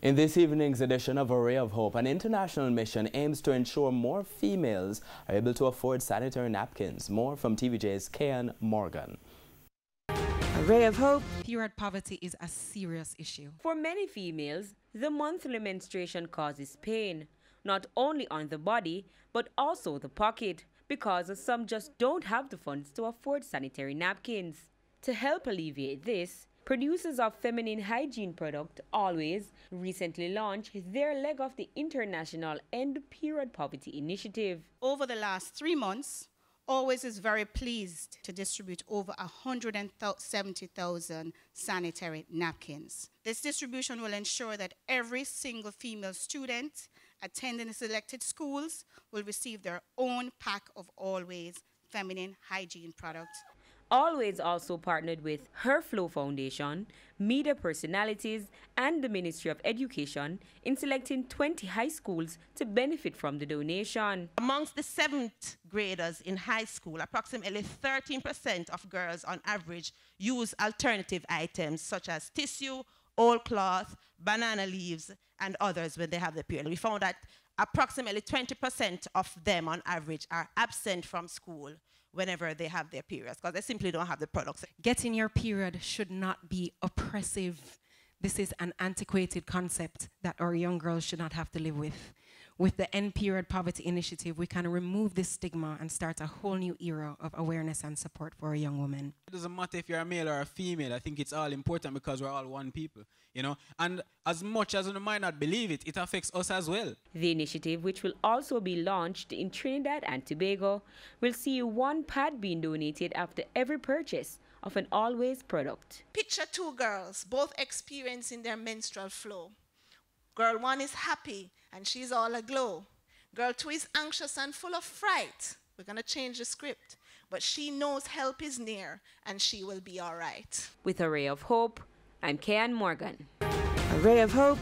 In this evening's edition of A Ray of Hope, an international mission aims to ensure more females are able to afford sanitary napkins. More from TVJ's Kian Morgan. A Ray of Hope. Period poverty is a serious issue. For many females, the monthly menstruation causes pain, not only on the body, but also the pocket, because some just don't have the funds to afford sanitary napkins. To help alleviate this, producers of feminine hygiene product Always recently launched their leg of the international End Period Poverty initiative. Over the last 3 months, Always is very pleased to distribute over 170,000 sanitary napkins. This distribution will ensure that every single female student attending the selected schools will receive their own pack of Always feminine hygiene products. Always also partnered with Her Flow Foundation, media personalities, and the Ministry of Education in selecting 20 high schools to benefit from the donation. Amongst the 7th graders in high school, approximately 13% of girls on average use alternative items such as tissue, old cloth, banana leaves, and others when they have their period. We found that approximately 20% of them on average are absent from school whenever they have their periods because they simply don't have the products. Getting your period should not be oppressive. This is an antiquated concept that our young girls should not have to live with. With the End Period Poverty initiative, we can remove this stigma and start a whole new era of awareness and support for our young women. It doesn't matter if you're a male or a female. I think it's all important because we're all one people, you know. And as much as we might not believe it, it affects us as well. The initiative, which will also be launched in Trinidad and Tobago, will see one pad being donated after every purchase of an Always product. Picture 2 girls, both experiencing their menstrual flow. Girl 1 is happy and she's all aglow. Girl 2 is anxious and full of fright. We're going to change the script. But she knows help is near and she will be all right. With A Ray of Hope, I'm Kian Morgan. A Ray of Hope.